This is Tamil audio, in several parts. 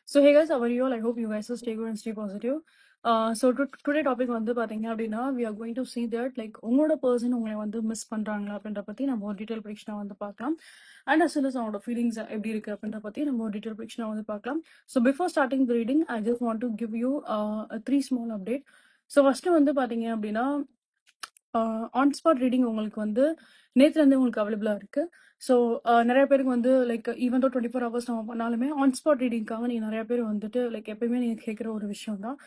So hey guys, how are you all? I hope you guys are stay good and stay positive. Today topic வந்து பாத்தீங்க அப்படின்னா we are going to see that like உங்களோட பர்சன் உங்களை வந்து மிஸ் பண்றாங்களா அப்படின்ற பத்தி நம்ம ஒரு டீடைல் ப்ரிக்ஷனா வந்து பார்க்கலாம். அண்ட் as well as அவங்களோட ஃபீலிங்ஸ் எப்படி இருக்கு அப்படின்ற பத்தி நம்ம ஒரு டீடைல் ப்ரிக்ஷனா வந்து பார்க்கலாம். So before starting the reading I just want to give you three small update. So first வந்து பாத்தீங்க அப்படின்னா ஆன் ஸ்பாட் ரீடிங் உங்களுக்கு வந்து நேற்றுலேருந்து உங்களுக்கு அவைலபிளாக இருக்குது. ஸோ நிறைய பேருக்கு வந்து லைக் ஈவன் தோ 24 hours நம்ம பண்ணாலுமே ஆன் ஸ்பாட் ரீடிங்காக நீங்கள் நிறைய பேர் வந்துட்டு லைக் எப்பயுமே நீங்கள் கேட்குற ஒரு விஷயம் தான்.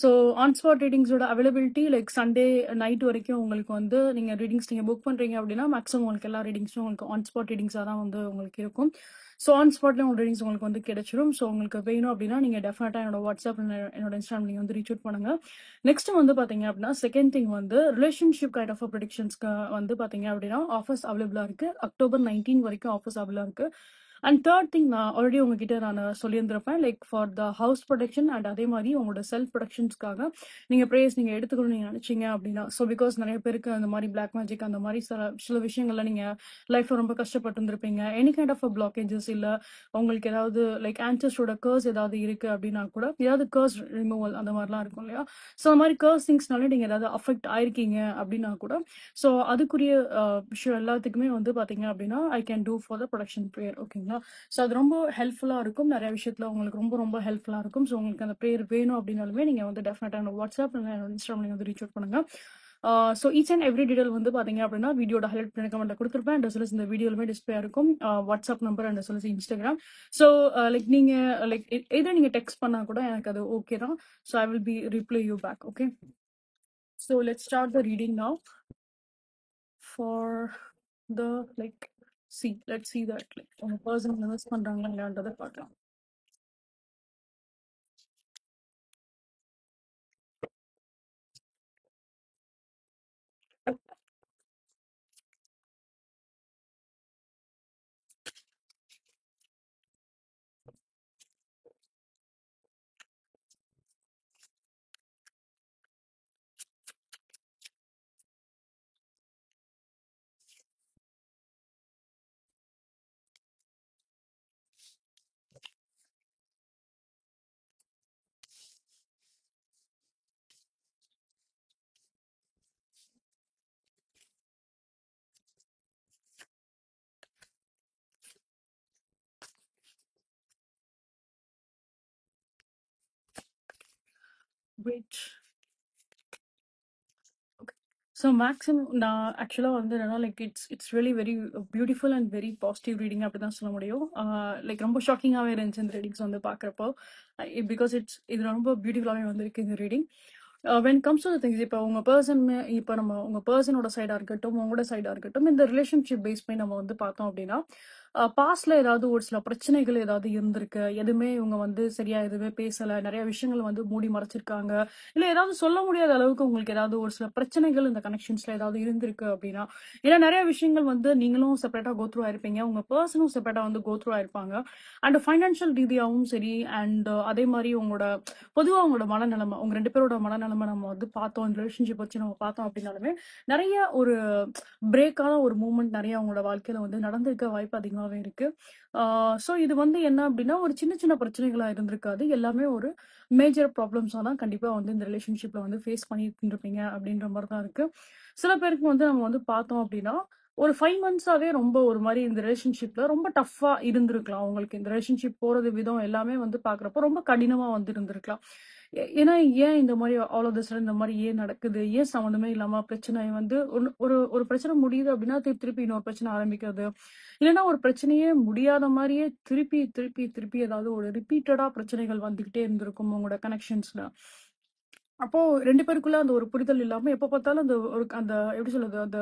ஸோ ஆன் ஸ்பாட் ரீடிங்ஸோட அவைலபிலிட்டி லைக் சண்டே நைட் வரைக்கும் உங்களுக்கு வந்து நீங்கள் ரீடிங்ஸ் நீங்கள் புக் பண்ணுறீங்க அப்படின்னா மேக்ஸிமம் உங்களுக்கு எல்லா ரீடிங்ஸும் உங்களுக்கு ஆன் ஸ்பாட் ரீடிங்ஸாக தான் வந்து உங்களுக்கு இருக்கும். ஸோ ஆன் ஸ்பாட்ல உங்க ரீடிங்ஸ் உங்களுக்கு வந்து கிடைச்சிடும். ஸோ உங்களுக்கு வேணும் அப்படின்னா நீங்கள் டெஃபினட்டாக என்னோட வாட்ஸ்அப் என்னோட இன்ஸ்டாகிராம் நீங்கள் வந்து ரீச் அவுட் பண்ணுங்க. நெக்ஸ்ட் வந்து பாத்தீங்க அப்படின்னா செகண்ட் திங் வந்து ரிலேஷன்ஷிப் கைண்ட் ஆஃப் ப்ரொடிக்ஷன்ஸ்க்கு வந்து பாத்தீங்க அப்படின்னா ஆஃபர்ஸ் அவைலபிளா இருக்கு. October 19 வரைக்கும் ஆஃபர்ஸ் அவைலபிளா இருக்கு. அண்ட் தேர்ட் திங் நான் ஆல்ரெடி உங்ககிட்ட நான் சொல்லியிருந்திருப்பேன் like for the house protection and அதே மாதிரி உங்களோட செல்ஃப் ப்ரொடெக்ஷன்ஸ்க்காக நீங்க ப்ரேயர்ஸ் நீங்க எடுத்துக்கணும்னு நீங்க நினைச்சீங்க அப்படின்னா ஸோ பிகாஸ் நிறைய பேருக்கு அந்த மாதிரி பிளாக் மேஜிக் அந்த மாதிரி சில விஷயங்கள்ல நீங்க லைஃப்ல ரொம்ப கஷ்டப்பட்டு இருந்திருப்பீங்க. எனி கைண்ட் ஆஃப் பிளாக்கேஜஸ் இல்ல உங்களுக்கு ஏதாவது லைக் ஆன்சர்ஸோட கர்ஸ் ஏதாவது இருக்கு அப்படின்னா கூட ஏதாவது கர்ஸ் ரிமூவல் அந்த மாதிரிலாம் இருக்கும் இல்லையா. ஸோ அந்த மாதிரி கர்ஸ் திங்ஸ்னால நீங்க ஏதாவது அஃபெக்ட் ஆயிருக்கீங்க அப்படின்னா கூட ஸோ அதுக்குரிய விஷயம் எல்லாத்துக்குமே வந்து பாத்தீங்க அப்படின்னா I can do for the production prayer. ஓகேங்களா. ஸோ அது ரொம்ப ஹெல்ப்ஃபுல்லா இருக்கும். நிறைய விஷயத்துல உங்களுக்கு ரொம்ப ரொம்ப ஹெல்ப்ஃபுல்லா இருக்கும். ஸோ உங்களுக்கு அந்த ப்ரேயர் வேணும் அப்படின்னாலுமே நீங்க வந்து டெஃபினட்டா என்னோட வாட்ஸ்அப் என்னோட இன்ஸ்டாகிராம் நீங்க வந்து ரீச் அவுட் பண்ணுங்க. So each and every detail வந்து பாத்தீங்க அப்படின்னா வீடியோட ஹெல்ப் பண்ணி கமெண்ட்ல கொடுத்துருப்பேன். அண்ட் சொல்லிஸ் இந்த வீடியோலுமே டிஸ்பிளே இருக்கும் வாட்ஸ்அப் நம்பர் அண்ட் சொல்லிஸ் இன்ஸ்டாகிராம். ஸோ லைக் நீங்க லைக் எதை நீங்க டெக்ஸ்ட் பண்ணா கூட எனக்கு அது ஓகே தான். So I will be reply you back. Okay. So let's start the reading now for the like see let's see that like உங்க பர்சன் இன்வெஸ்ட் பண்றாங்களா இல்லையான்றதை பார்க்கலாம். Wait. Okay. So maximum நான் ஆக்சுவலாக வந்து என்னன்னா like it's really very beautiful and very positive reading அப்படி தான் சொல்ல முடியும். லைக் ரொம்ப ஷாக்கிங்காகவே இருந்துச்சு இந்த ரீடிங்ஸ் வந்து பார்க்குறப்போ பிகாஸ் இது ரொம்ப பியூட்டிஃபுல்லாகவே வந்திருக்கு இந்த reading. When comes to things இப்போ உங்க பர்சன் இப்போ நம்ம உங்க பர்சனோட சைடாக இருக்கட்டும் உங்களோட சைடாக இருக்கட்டும் இந்த ரிலேஷன்ஷிப் பேஸ் பண்ணி நம்ம வந்து பார்த்தோம் அப்படின்னா பாஸ்ட்ல ஏதாவது ஒரு சில பிரச்சனைகள் ஏதாவது இருந்திருக்கு. எதுவுமே இவங்க வந்து சரியா எதுவுமே பேசல. நிறைய விஷயங்கள் வந்து மூடி மறைச்சிருக்காங்க. இல்ல ஏதாவது சொல்ல முடியாத அளவுக்கு உங்களுக்கு ஏதாவது ஒரு சில பிரச்சனைகள் இந்த கனெக்ஷன்ஸ்ல ஏதாவது இருந்திருக்கு அப்படின்னா ஏன்னா நிறைய விஷயங்கள் வந்து நீங்களும் செப்பரேட்டா கோத்ரூ ஆயிருப்பீங்க. உங்க பர்சனும் செப்பரேட்டா வந்து கோத்ரூ ஆயிருப்பாங்க. அண்ட் ஃபைனான்சியல் ரீதியாகவும் சரி அண்ட் அதே மாதிரி உங்களோட பொதுவா உங்களோட மனநிலைமை உங்க ரெண்டு பேரோட மனநிலைமை நம்ம வந்து பார்த்தோம் ரிலேஷன்ஷிப் வச்சு நம்ம பார்த்தோம் அப்படின்னாலுமே நிறைய ஒரு பிரேக்கான ஒரு மூமெண்ட் நிறைய உங்களோட வாழ்க்கையில வந்து நடந்திருக்க வாய்ப்பு அதிகமாகவே இருக்கு. ஸோ இது வந்து என்ன அப்படின்னா ஒரு சின்ன சின்ன பிரச்சனைகளா இருந்திருக்காது. எல்லாமே ஒரு மேஜர் ப்ராப்ளம்ஸாக தான் கண்டிப்பா வந்து இந்த ரிலேஷன்ஷிப்ல வந்து ஃபேஸ் பண்ணிட்டு இருப்பீங்க அப்படின்ற மாதிரி தான் இருக்கு. சில பேருக்கு வந்து நம்ம வந்து பார்த்தோம் அப்படின்னா ஒரு 5 months ரொம்ப ஒரு மாதிரி இந்த ரிலேஷன்ஷிப்ல ரொம்ப டஃப்பா இருந்திருக்கலாம். உங்களுக்கு இந்த ரிலேஷன்ஷிப் போறது விதம் எல்லாமே வந்து பாக்குறப்போ ரொம்ப கடினமா வந்து இருந்திருக்கலாம். ஏன்னா ஏன் இந்த மாதிரி ஆல் ஆஃப் இந்த மாதிரி ஏன் நடக்குது, ஏன் சம்மந்தமே இல்லாம பிரச்சனை வந்து ஒரு ஒரு பிரச்சனை முடியுது அப்படின்னா திருப்பி இன்னொரு பிரச்சனை ஆரம்பிக்கிறது, இல்லைன்னா ஒரு பிரச்சனையே முடியாத மாதிரியே திருப்பி திருப்பி திருப்பி ஏதாவது ஒரு ரிப்பீட்டடா பிரச்சனைகள் வந்துகிட்டே இருந்திருக்கும் உங்களோட கனெக்ஷன்ஸ்ல. அப்போ ரெண்டு பேருக்குள்ள அந்த ஒரு புரிதல் இல்லாம எப்ப பார்த்தாலும் அந்த ஒரு அந்த எப்படி சொல்றது அந்த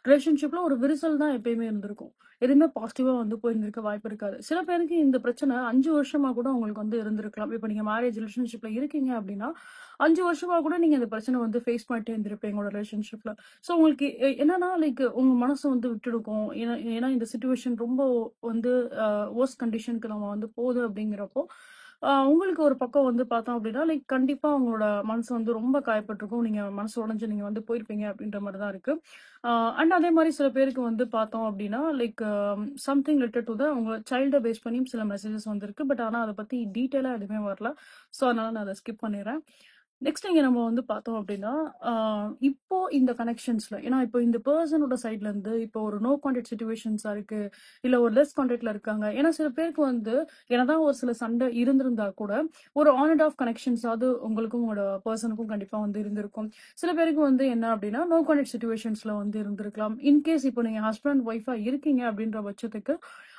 ரிலேஷன்ஷிப்ல ஒரு விரிசல் தான் எப்பயுமே இருந்திருக்கும். எதுவுமே பாசிட்டிவா வந்து போயிருந்திருக்க வாய்ப்பு இருக்காது. சில பேருக்கு இந்த பிரச்சனை 5 வருஷமா கூட உங்களுக்கு வந்து இருந்திருக்கலாம். இப்ப நீங்க மேரேஜ் ரிலேஷன்ஷிப்ல இருக்கீங்க அப்படின்னா 5 வருஷமா கூட நீங்க இந்த பிரச்சனை வந்து ஃபேஸ் பண்ணிட்டே இருந்திருப்பீங்க உங்களோட ரிலேஷன்ஷிப்ல. ஸோ உங்களுக்கு என்னன்னா லைக் உங்க மனசு வந்து விட்டுடுக்கும். ஏன்னா ஏன்னா இந்த சுச்சுவேஷன் ரொம்ப வந்து ஒர்ஸ்ட் கண்டிஷனுக்கு நம்ம வந்து போகுது அப்படிங்கிறப்போ உங்களுக்கு ஒரு பக்கம் வந்து பார்த்தோம் அப்படின்னா, லைக் கண்டிப்பா உங்களோட மனசு வந்து ரொம்ப காயப்பட்டுருக்கும். நீங்க மனசு உடைஞ்சு நீங்க வந்து போயிருப்பீங்க அப்படின்ற மாரி தான் இருக்கு. அண்ட் அதே மாரி சில பேருக்கு வந்து பார்த்தோம் அப்படின்னா, லைக் சம்திங் ரிலேட்டட் டூ உங்க சைல்ட பேஸ் பண்ணியும் சில மெசேஜஸ் வந்திருக்கு. பட் ஆனா அத பத்தி டீட்டெயிலா எதுவுமே வரல. ஸோ அதனால நான் அத ஸ்கிப் பண்ணிர்றேன். நெக்ஸ்ட் இங்க நம்ம வந்து பார்த்தோம் அப்படின்னா, ஆ இப்போ இந்த கனெக்ஷன்ஸ்ல ஏன்னா இப்போ இந்த பெர்சனோட சைட்ல இருந்து இப்போ ஒரு நோ கான்டாக்ட் சிச்சுவேஷன்ஸா இருக்கு. இல்ல ஒரு லெஸ் கான்டாக்ட்ல இருக்காங்க. ஏன்னா சில பேருக்கு வந்து என்னதான் ஒரு சில சண்டை இருந்திருந்தா கூட, ஒரு ஆன் அண்ட் ஆஃப் கனெக்ஷன்ஸாவது உங்களுக்கும் உங்களோட பெர்சனுக்கும் கண்டிப்பா வந்து இருந்திருக்கும். சில பேருக்கு வந்து என்ன அப்படின்னா, நோ கான்டாக்ட் சிச்சுவேஷன்ஸ்ல வந்து இருந்திருக்கலாம். இன்கேஸ் இப்போ நீங்க ஹஸ்பண்ட் ஒய்ஃபா இருக்கீங்க அப்படின்ற பட்சத்துக்கு,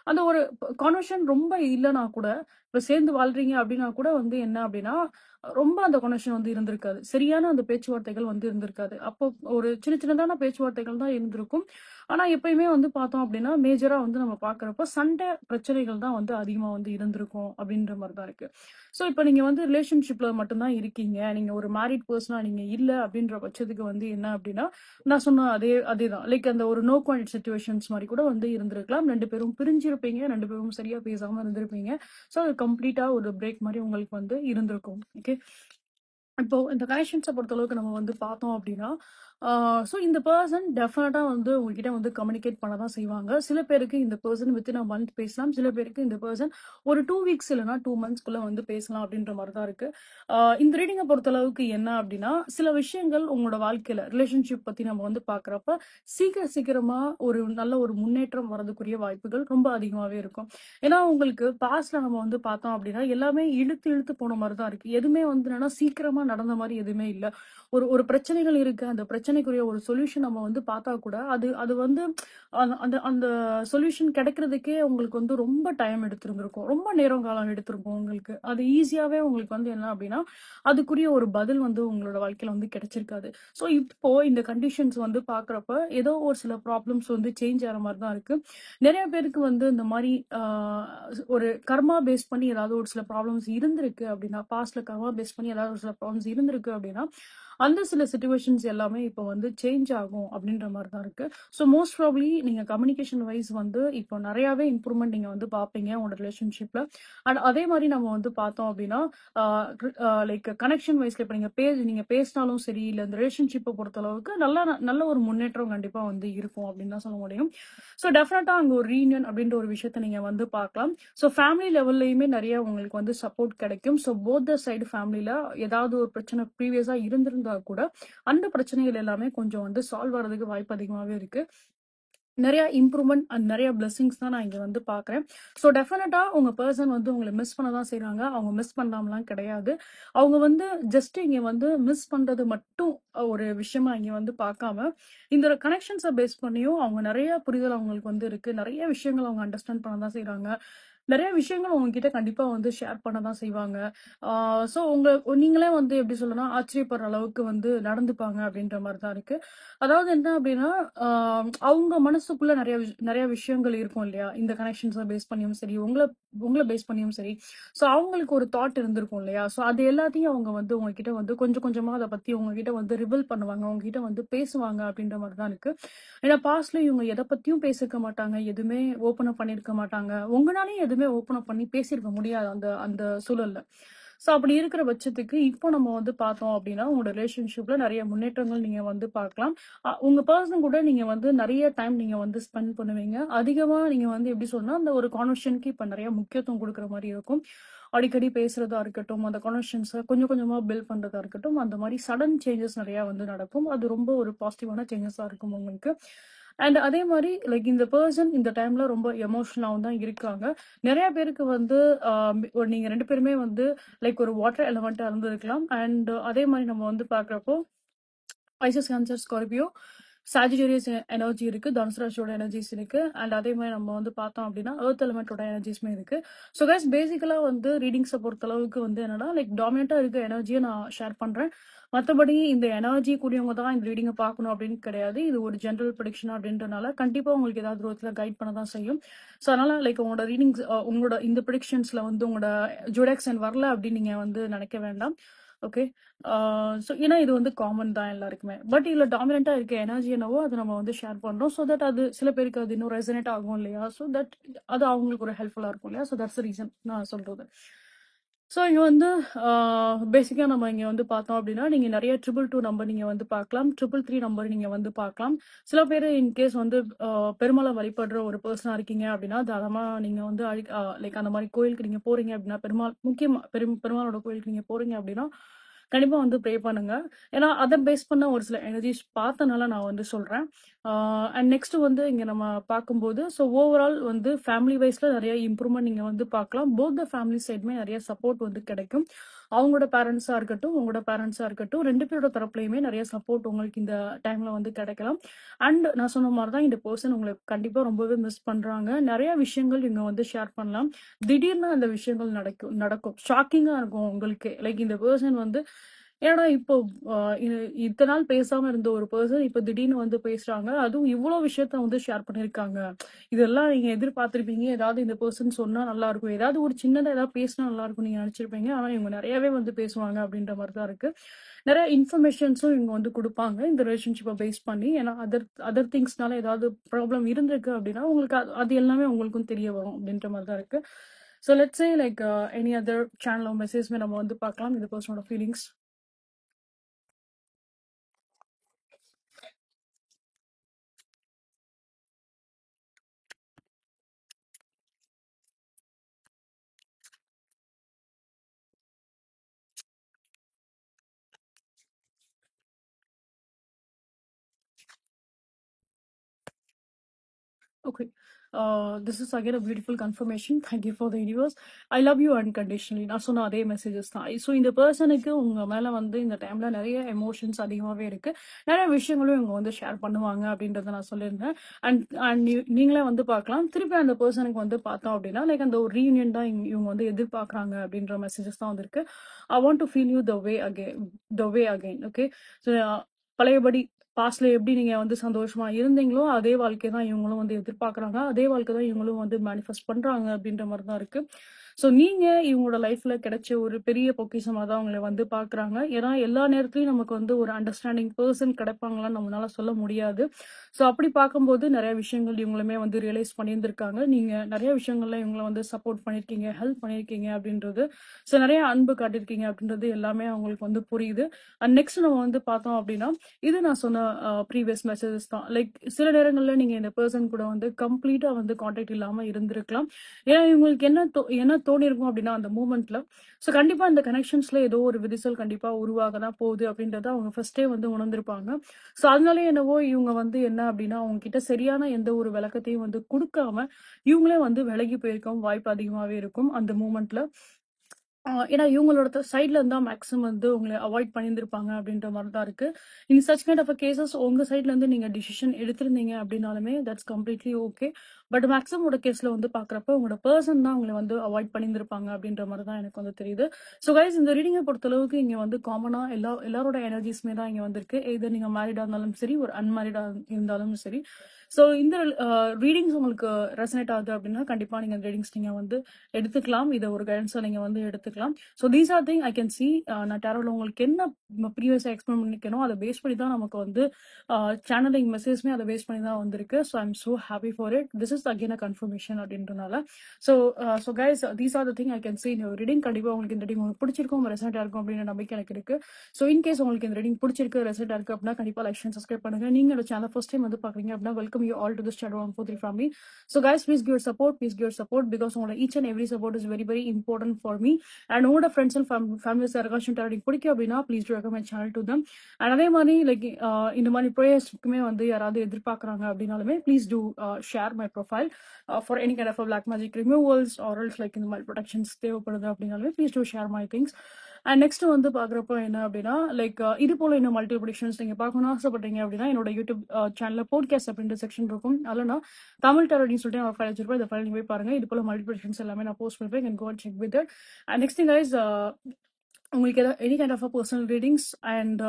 அந்த ஒரு கனெக்ஷன் ரொம்ப இல்லனா கூட, இப்ப சேர்ந்து வாழ்றீங்க அப்படின்னா கூட வந்து என்ன அப்படின்னா, ரொம்ப அந்த கனெக்ஷன் வந்து இருந்திருக்காது. சரியான அந்த பேச்சுவார்த்தைகள் வந்து இருந்திருக்காது. அப்போ ஒரு சின்ன சின்னதான பேச்சுவார்த்தைகள் தான் இருந்திருக்கும். ஆனா எப்பயுமே வந்து பார்த்தோம் அப்படின்னா, மேஜரா வந்து நம்ம பார்க்குறப்போ சண்டை, பிரச்சனைகள் தான் வந்து அதிகமா வந்து இருந்திருக்கும் அப்படின்ற மாரி தான் இருக்கு. ஸோ இப்ப நீங்க வந்து ரிலேஷன்ஷிப்ல மட்டும் தான் இருக்கீங்க. நீங்க ஒரு மேரிட் பெர்சனா நீங்க இல்ல அப்படின்ற பட்சத்துக்கு வந்து என்ன அப்படின்னா, நான் சொன்ன அதேதான். லைக் அந்த ஒரு நோ கான்டாக்ட் சிச்சுவேஷன்ஸ் மாரி கூட வந்து இருந்திருக்கலாம். 2 பேரும் பிரிஞ்சிருப்பீங்க. 2 பேரும் சரியா பேசாம இருந்திருப்பீங்க. ஸோ அது கம்ப்ளீட்டா ஒரு பிரேக் மாரி உங்களுக்கு வந்து இருந்திருக்கும். ஓகே. இப்போ இந்த கனெக்ஷன்ஸ பொறுத்தளவுக்கு நம்ம வந்து பார்த்தோம் அப்படின்னா, ஸோ இந்த பெர்சன் டெஃபினட்டா வந்து உங்ககிட்ட வந்து கம்யூனிகேட் பண்ண தான் செய்வாங்க. சில பேருக்கு இந்த பெர்சன் வித்தின் அ மந்த் பேசலாம். சில பேருக்கு இந்த பெர்சன் ஒரு 2 வீக்ஸ் இல்லன்னா 2 மந்த்ஸ்க்குள்ள வந்து பேசலாம் அப்படின்ற மாரி தான் இருக்கு. இந்த ரீடிங்க பொறுத்தளவுக்கு என்ன அப்படின்னா, சில விஷயங்கள் உங்களோட வாழ்க்கையில ரிலேஷன்ஷிப் பத்தி நம்ம வந்து பார்க்குறப்ப, சீக்கிரமா ஒரு நல்ல ஒரு முன்னேற்றம் வரதுக்குரிய வாய்ப்புகள் ரொம்ப அதிகமாவே இருக்கும். ஏன்னா, உங்களுக்கு பாஸ்ட்ல நம்ம வந்து பார்த்தோம் அப்படின்னா, எல்லாமே இழுத்து இழுத்து போன மாரி தான் இருக்கு. எதுவுமே வந்து என்னன்னா சீக்கிரமா நடந்த மாரி எதுவுமே இல்ல. ஒரு ஒரு பிரச்சனைகள் இருக்கு. அந்த பிரச்சனைக்குரிய ஒரு சொல்யூஷன் நம்ம வந்து பார்த்தா கூட, அது அது வந்து அந்த அந்த அந்த சொல்யூஷன் கிடைக்கிறதுக்கே உங்களுக்கு வந்து ரொம்ப டைம் எடுத்திருந்திருக்கும். ரொம்ப நேரம் காலம் எடுத்திருக்கும் உங்களுக்கு. அது ஈஸியாவே உங்களுக்கு வந்து என்ன அப்படின்னா, அதுக்குரிய ஒரு பதில் வந்து உங்களோட வாழ்க்கையில வந்து கிடைச்சிருக்காது. ஸோ இப்போ இந்த கண்டிஷன்ஸ் வந்து பார்க்குறப்ப, ஏதோ ஒரு சில ப்ராப்ளம்ஸ் வந்து சேஞ்ச் ஆற மாரி தான் இருக்கு. நெறைய பேருக்கு வந்து இந்த மாரி ஒரு கர்மா பேஸ் பண்ணி ஏதாவது ஒரு சில ப்ராப்ளம்ஸ் இருந்திருக்கு அப்படின்னா, பாஸ்ட்ல கர்மா பேஸ் பண்ணி ஏதாவது ஒரு சில ப்ராப்ளம்ஸ் இருந்திருக்கு அப்படின்னா, அந்த சில சிச்சுவேஷன்ஸ் எல்லாமே இப்போ வந்து சேஞ்ச் ஆகும் அப்படின்ற மாரி தான் இருக்கு. ஸோ மோஸ்ட் ப்ராபப்லி நீங்க கம்யூனிகேஷன் வைஸ் வந்து இப்போ நெறையாவே இம்ப்ரூவ்மெண்ட் நீங்க வந்து பார்ப்பீங்க உங்களோட ரிலேஷன்ஷிப்ல. அண்ட் அதே மாரி நம்ம வந்து பார்த்தோம் அப்படின்னா, ஆ லைக் கனெக்ஷன் வைஸ்ல இப்ப நீங்க பேசினாலும் சரி, இல்ல இந்த ரிலேஷன்ஷிப்ப பொறுத்தளவுக்கு நல்ல ஒரு முன்னேற்றம் கண்டிப்பா வந்து இருக்கும் அப்படின்னு தான் சொல்ல முடியும். ஸோ டெஃபினட்டா அங்க ஒரு ரீயூனியன் அப்படின்ற ஒரு விஷயத்த நீங்க வந்து பார்க்கலாம். ஸோ ஃபேமிலி லெவல்லயுமே நெறைய உங்களுக்கு வந்து சப்போர்ட் கிடைக்கும். ஸோ போத் த சைடு ஃபேமிலில ஏதாவது ஒரு பிரச்சனை ப்ரீவியஸா இருந்திருந்தா கூட, அந்த பிரச்சனைகள் எல்லாமே கொஞ்சம் வந்து சால்வ் ஆறதுக்கு வாய்ப்பு அதிகமாவே இருக்கு. நெறைய இம்ப்ரூவ்மெண்ட் அண்ட் நெறைய பிளெஸிங்ஸ் தான் நான் இங்க வந்து பார்க்குறேன். ஸோ டெஃபினட்டா உங்க பெர்சன் வந்து உங்கள மிஸ் பண்ண தான் செய்றாங்க. அவங்க மிஸ் பண்ணாமலாம் கிடையாது. அவங்க வந்து ஜஸ்ட் இங்க வந்து மிஸ் பண்றது மட்டும் ஒரு விஷயமா இங்க வந்து பார்க்காம, இந்த கனெக்ஷன்ஸ பேஸ் பண்ணியும் அவங்க நெறைய புரிதல் அவங்களுக்கு வந்து இருக்கு. நெறைய விஷயங்கள் அவங்க அண்டர்ஸ்டாண்ட் பண்ண தான் செய்றாங்க. நெறைய விஷயங்கள் உங்ககிட்ட கண்டிப்பா வந்து ஷேர் பண்ண தான் செய்வாங்க. ஆ ஸோ நீங்களே வந்து எப்படி சொல்லணும்னா, ஆச்சரியப்படுற அளவுக்கு வந்து நடந்துப்பாங்க அப்படின்ற மாரி தான் இருக்கு. அதாவது என்ன அப்படின்னா, ஆ அவங்க மனசுக்குள்ள நெறைய விஷயங்கள் இருக்கும் இல்லையா? இந்த கனெக்ஷன்ஸ பேஸ் பண்ணியும் சரி, உங்கள உங்கள பேஸ் பண்ணியும் சரி. ஸோ அவங்களுக்கு ஒரு தாட் இருந்திருக்கும் இல்லையா? ஸோ அது எல்லாத்தையும் அவங்க வந்து உங்ககிட்ட வந்து கொஞ்சம் கொஞ்சமா அத பத்தி உங்ககிட்ட வந்து ரிவீல் பண்ணுவாங்க. உங்ககிட்ட வந்து பேசுவாங்க அப்படின்ற மாரி தான் இருக்கு. ஏன்னா பாஸ்ட்ல இவங்க எத பத்தியும் பேசியிருக்க மாட்டாங்க. எதுவுமே ஓப்பன் அப் பண்ணியிருக்க மாட்டாங்க. உங்கனாலயும் எதுவுமே ஓப்பன் அப் பண்ணி பேசியிருக்க முடியாது அந்த அந்த சூழல்ல. ஸோ அப்படி இருக்கிற பட்சத்துக்கு இப்போ நம்ம வந்து பார்த்தோம் அப்படின்னா, உங்களோட ரிலேஷன்ஷிப்ல நெறைய முன்னேற்றங்கள் நீங்க வந்து பார்க்கலாம். உங்க பெர்சன் கூட நீங்க வந்து நெறைய டைம் நீங்க வந்து ஸ்பெண்ட் பண்ணுவீங்க. அதிகமா நீங்க வந்து எப்படி சொல்லணும்னா, அந்த ஒரு கான்வர்சேஷனுக்கு இப்ப நெறைய முக்கியத்துவம் குடுக்குற மாரி இருக்கும். அடிக்கடி பேசுறதா இருக்கட்டும், அந்த கனெக்ஷன்ஸ கொஞ்சம் கொஞ்சமா பில்ட் பண்றதா இருக்கட்டும், அந்த மாரி சடன் சேஞ்சஸ் நெறைய வந்து நடக்கும். அது ரொம்ப ஒரு பாசிட்டிவான சேஞ்சஸா இருக்கும் உங்களுக்கு. அண்ட் அதே மாரி லைக் இந்த பெர்சன் இந்த டைம்ல ரொம்ப எமோஷனலாவும் தான் இருக்காங்க. நெறைய பேருக்கு வந்து அ நீங்க 2 பேருமே வந்து லைக் ஒரு வாட்டர் எலிமெண்டா இருந்திருக்கலாம். அண்ட் அதே மாரி நம்ம வந்து பார்க்குறப்போ Pisces, cancer, Scorpio, Sagittarius energy இருக்கு. தனுசு ராசியோட எனர்ஜிஸ் இருக்கு. அண்ட் அதே மாரி நம்ம வந்து பார்த்தோம் அப்படின்னா, எர்த் எலிமெண்டோட எனர்ஜிஸுமே இருக்கு. ஸோ கைஸ் பேசிக்கலா வந்து ரீடிங்ஸ பொறுத்தளவுக்கு வந்து என்னன்னா, லைக் டாமினன்ட்டா இருக்க எனர்ஜிய நான் ஷேர் பண்றேன். மத்தபடி இந்த எனர்ஜி கூடியவங்க தான் இந்த ரீடிங்க பார்க்கணும் அப்படின்னு கிடையாது. இது ஒரு ஜெனரல் ப்ரெடிக்ஷன் அப்படின்றனால, கண்டிப்பா உங்களுக்கு ஏதாவது விதத்துல கைட் பண்ண தான் செய்யும். ஸோ அதனால லைக் உங்களோட ரீடிங்ஸ் உங்களோட இந்த ப்ரெடிக்ஷன்ஸ்ல வந்து உங்களோட ஜோடியாக் சைன் வரல அப்படின்னு நீங்க வந்து நினைக்க வேண்டாம். ஓகே. ஸோ ஏன்னா இது வந்து காமன் தான் எல்லாருக்குமே. பட் இதுல டாமினன்ட்டா இருக்க எனர்ஜி என்னவோ அத நம்ம வந்து ஷேர் பண்றோம். ஸோ தட் அது சில பேருக்கு அது இன்னும் ரெசனேட் ஆகும் இல்லையா? ஸோ தட் அது அவங்களுக்கு ஒரு ஹெல்ப்ஃபுல்லா இருக்கும் இல்லையா? ஸோ தட்ஸ் த ரீசன் நான் சொல்றது. ஸோ இங்கே வந்து பேசிக்காக நம்ம இங்கே வந்து பார்த்தோம் அப்படின்னா நீங்கள் நிறைய 222 நம்பர் நீங்கள் வந்து பார்க்கலாம், 333 நம்பர் நீங்கள் வந்து பார்க்கலாம். சில பேர் இன்கேஸ் வந்து பெருமாளை வழிபடுற ஒரு பர்சனாக இருக்கீங்க அப்படின்னா தாராளமாக நீங்கள் வந்து லைக் அந்த மாதிரி கோயிலுக்கு நீங்கள் போகிறீங்க அப்படின்னா பெருமாள் முக்கியமாக பெருமாளோட கோயிலுக்கு நீங்கள் போகிறீங்க அப்படின்னா கண்டிப்பாக வந்து ப்ரே பண்ணுங்க. ஏன்னா அதை பேஸ் பண்ண ஒரு சில எனர்ஜிஸ் பார்த்தனால நான் வந்து சொல்கிறேன். அண்ட் நெக்ஸ்ட் வந்து இங்கே நம்ம பார்க்கும்போது ஸோ ஓவரால் வந்து ஃபேமிலி வைஸில் நிறைய இம்ப்ரூவ்மெண்ட் நீங்கள் வந்து பார்க்கலாம். போத் த ஃபேமிலி சைடுமே நிறைய சப்போர்ட் வந்து கிடைக்கும். அவங்களோட பேரண்ட்ஸாக இருக்கட்டும், உங்களோட பேரண்ட்ஸாக இருக்கட்டும், 2 பேரோட தரப்புலையுமே நிறைய சப்போர்ட் உங்களுக்கு இந்த டைமில் வந்து கிடைக்கலாம். அண்ட் நான் சொன்ன மாதிரி தான் இந்த பர்சன் உங்களுக்கு கண்டிப்பாக ரொம்பவே மிஸ் பண்ணுறாங்க. நிறைய விஷயங்கள் இங்கே வந்து ஷேர் பண்ணலாம். திடீர்னு அந்த விஷயங்கள் நடக்கும் ஷாக்கிங்காக இருக்கும் உங்களுக்கு. லைக் இந்த பர்சன் வந்து ஏன்னா இப்போ இத்தனை நாள் பேசாம இருந்த ஒரு பர்சன் இப்போ திடீர்னு வந்து பேசுறாங்க. அதுவும் இவ்வளோ விஷயத்த வந்து ஷேர் பண்ணியிருக்காங்க. இதெல்லாம் நீங்க எதிர்பார்த்திருப்பீங்க. ஏதாவது இந்த பர்சன் சொன்னா நல்லா இருக்கும், ஏதாவது ஒரு சின்னதா ஏதாவது பேசினா நல்லா இருக்கும் நீங்க நினைச்சிருப்பீங்க. ஆனா இவங்க நிறையவே வந்து பேசுவாங்க அப்படின்ற மாதிரி தான் இருக்கு. நிறைய இன்ஃபர்மேஷன்ஸும் இவங்க வந்து கொடுப்பாங்க இந்த ரிலேஷன்ஷிப்பை பேஸ் பண்ணி. ஏன்னா அதர் அதர் திங்ஸ்னால ஏதாவது ப்ராப்ளம் இருந்திருக்கு அப்படின்னா உங்களுக்கு அது எல்லாமே உங்களுக்கும் தெரிய வரும் அப்படின்ற மாதிரி தான் இருக்கு. So let's say like any other channel மெசேஜ்மே நம்ம வந்து பார்க்கலாம் இந்த பர்சனோட feelings. Okay. This is again a beautiful confirmation. Thank you for the universe. I love you unconditionally. நான் சொன்ன அதே மெசேஜஸ் தான். ஸோ இந்த பர்சனுக்கு உங்க மேல வந்து இந்த டைம்ல நிறைய எமோஷன்ஸ் அதிகமாகவே இருக்கு. நிறைய விஷயங்களும் இவங்க வந்து ஷேர் பண்ணுவாங்க அப்படின்றத நான் சொல்லியிருந்தேன். அண்ட் அண்ட் நீங்களே வந்து பார்க்கலாம். திருப்பி அந்த பர்சனுக்கு வந்து பார்த்தோம் அப்படின்னா லைக் அந்த ஒரு ரீயூனியன் தான் இவங்க வந்து எதிர்பார்க்குறாங்க அப்படின்ற மெசேஜஸ் தான் வந்திருக்கு. I want to feel you the way again. Okay. So பழையபடி பாஸ்ட்ல எப்படி நீங்க வந்து சந்தோஷமா இருந்தீங்களோ அதே வாழ்க்கை தான் இவங்களும் வந்து எதிர்பார்க்கறாங்க. அதே வாழ்க்கை தான் இவங்களும் வந்து மேனிஃபெஸ்ட் பண்றாங்க அப்படின்ற மாதிரி தான் இருக்கு. ஸோ நீங்க இவங்களோட லைஃப்ல கிடைச்ச ஒரு பெரிய பொக்கிஷமா தான் அவங்களை வந்து பாக்குறாங்க. ஏன்னா எல்லா நேரத்துலயும் நமக்கு வந்து ஒரு அண்டர்ஸ்டாண்டிங் பர்சன் கிடைப்பாங்களான்னு நம்மளால சொல்ல முடியாது. ஸோ அப்படி பார்க்கும்போது நிறைய விஷயங்கள் இவங்களுமே வந்து ரியலைஸ் பண்ணியிருந்திருக்காங்க. நீங்க நிறைய விஷயங்கள்ல இவங்களை வந்து சப்போர்ட் பண்ணியிருக்கீங்க, ஹெல்ப் பண்ணியிருக்கீங்க அப்படின்றது. ஸோ நிறைய அன்பு காட்டியிருக்கீங்க அப்படின்றது எல்லாமே அவங்களுக்கு வந்து புரியுது. அண்ட் நெக்ஸ்ட் நம்ம வந்து பார்த்தோம் அப்படின்னா இது நான் சொன்ன ப்ரீவியஸ் மெசேஜஸ் தான். லைக் சில நேரங்களில் நீங்க இந்த பர்சன் கூட வந்து கம்ப்ளீட்டா வந்து கான்டாக்ட் இல்லாம இருந்திருக்கலாம். ஏன்னா இவங்களுக்கு என்ன தோணி இருக்கும் அப்படின்னா அந்த மூமெண்ட்ல ஸோ கண்டிப்பா இந்த கனெக்ஷன்ஸ்ல ஏதோ ஒரு விரிசல் கண்டிப்பா உருவாக தான் போகுது அப்படின்றத அவங்க ஃபர்ஸ்டே வந்து உணர்ந்திருப்பாங்க. ஸோ அதனாலே என்னவோ இவங்க வந்து என்ன அப்படின்னா அவங்க கிட்ட சரியான எந்த ஒரு விளக்கத்தையும் வந்து கொடுக்காம இவங்களே வந்து விலகி போயிருக்க வாய்ப்பு அதிகமாகவே இருக்கும் அந்த மூமெண்ட்ல. ஏன்னா இவங்களோட சைட்ல இருந்தா மேக்ஸிமம் வந்து உங்களை அவாய்ட் பண்ணியிருந்திருப்பாங்க அப்படின்ற மாதிரி தான் இருக்கு. In such kind of cases உங்க சைட்ல இருந்து நீங்க டிசிஷன் எடுத்திருந்தீங்க அப்படின்னாலுமே தட்ஸ் கம்ப்ளீட்லி ஓகே. பட் மேக்ஸிமோட கேஸ்ல வந்து பாக்குறப்ப உங்களோட பர்சன் தான் உங்களை வந்து அவாய்ட் பண்ணியிருந்திருப்பாங்க அப்படின்ற மாதிரி தான் எனக்கு வந்து தெரியுது. ஸோ கைஸ் இந்த ரீடிங்கை பொறுத்த அளவுக்கு இங்க வந்து காமனா எல்லாரோட எனர்ஜிஸ்மே தான் இங்க வந்திருக்கு. எதர் நீங்க மேரிடா இருந்தாலும் சரி, ஒரு அன்மேரிடா இருந்தாலும் சரி. ஸோ இந்த ரீடிங்ஸ் உங்களுக்கு ரெசனேட் ஆகுது அப்படின்னா கண்டிப்பா நீங்க ரீடிங்ஸ் நீங்க வந்து எடுத்துக்கலாம். இதை ஒரு கைடன்ஸா நீங்க வந்து எடுத்துக்கலாம். So these are thing I can C. நான் டேரோல உங்களுக்கு என்ன ப்ரீவியஸாக எக்ஸ்பிளைன் பண்ணிக்கணும் அதை பேஸ் பண்ணி தான் நமக்கு வந்து சேனலிங் மெசேஜ்மே அதை பேஸ் பண்ணி தான் வந்திருக்கு. So I am so happy for it. This is again a confirmation அப்படின்றனால. So guys these are the thing I can see. இந்த ரீடிங் கண்டிப்பாக உங்களுக்கு இந்த ரீடிங் உங்களுக்கு பிடிச்சிருக்கும், ரெசனேட்டாக இருக்கும் அப்படின்னு நம்பிக்கை எனக்கு இருக்கு. ஸோ இன்கேஸ் உங்களுக்கு இந்த ரீடிங் பிடிச்சிருக்கு, ரெசனேட்டாக இருக்கு அப்படின்னா கண்டிப்பாக லைக் அண்ட் சப்ஸ்கிரைப் பண்ணுங்க. நீங்க சேனல் ஃபர்ஸ்ட் டைம் வந்து பாக்குறீங்க அப்படின்னா welcome you all to this channel 143 family. So guys, please give your support because each and every support is very very important for me. And உங்களோட ஃப்ரெண்ட்ஸ் அண்ட் ஃபேமிலிஸ் யாருக்காச்சும் டேரக்ட் பிடிக்கும் அப்படின்னா please to recommend channel to them. And அதே மாதிரி லைக் இந்த மாதிரி ப்ரேயர்ஸ்க்குமே வந்து யாராவது எதிர்பார்க்குறாங்க அப்படின்னாலுமே please do share my profile for any kind of black magic removals or else like இந்த மாதிரி ப்ரொடெக்ஷன்ஸ் தேவைப்படுது அப்படின்னாலுமே please do share my things. And next வந்து பாக்குறப்போ என்ன அப்படின்னா லைக் இது போல இன்னும் மல்டி ப்ரொடிக்ஷன்ஸ் நீங்க பார்க்கணும்னு ஆசைப்படுறீங்க அப்படின்னா என்னோட யூடியூப் சேனல்ல போட்காஸ்ட் அப்படின்ற செக்ஷன் இருக்கும். அதில் தமிழ் டேரோன்னு சொல்லிட்டு ஒரு ஃபைல் வச்சிருப்பேன். இந்த ஃபைல் நீங்க போய் பாருங்க. இது போல மல்டி ப்ரொடிக்ஷன்ஸ் எல்லாமே நான் போஸ்ட் பண்ணுவேன். Can go and check with it. And next thing guys, உங்களுக்கு any kind of personal readings and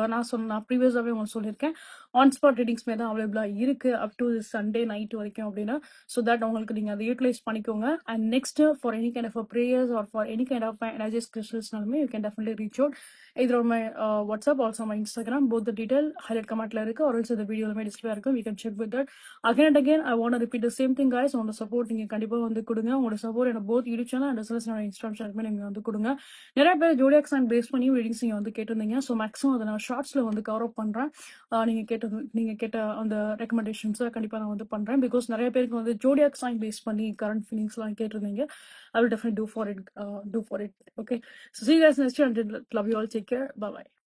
நான் ப்ரீவியஸாகவே உங்களுக்கு சொல்லியிருக்கேன். ஆன் ஸ்பாட் ரீடிங்ஸ்மே தான் அவைலபிளாக இருக்குது அப் டு சண்டே நைட் வரைக்கும் அப்படின்னா. ஸோ தட் உங்களுக்கு நீங்கள் அதை யூட்டிலைஸ் பண்ணிக்கோங்க. And next for any kind of prayers or for any kind of energise கிறிஸ்டல்ஸ்னாலுமே you can definitely reach out either on my WhatsApp, also my Instagram. Both the detail highlight comment la irukku, or else the video la display irukku. We can check with that. Again and again, I want to repeat the same thing, guys. On the support நீங்க கண்டிப்பா வந்து கொடுங்க. உங்களோட support எனக்கு both YouTube channel and as well as என்னோட இன்ஸ்டாகிராம் சேனலுமே நீங்க வந்து கொடுங்க. நிறைய பேர் ஜோடியாக் சைன் பேஸ் பண்ணி ரீடிங்ஸ் நீங்க வந்து கேட்டிருந்தீங்க. ஸோ மேக்ஸிமம் அதை நான் ஷார்ட்ஸ்ல வந்து கவர் அப் பண்றேன். நீங்க கேட்ட அந்த ரெக்கமெண்டேஷன்ஸை கண்டிப்பா நான் வந்து பண்றேன். பிகாஸ் நிறைய பேருக்கு வந்து ஜோடியாக் சைன் பேஸ் பண்ணி கரண்ட் ஃபீலிங்ஸ்லாம் கேட்டிருந்தீங்க. I will definitely do for it. Okay. So see you guys next time. Love you all. Take care. Bye bye.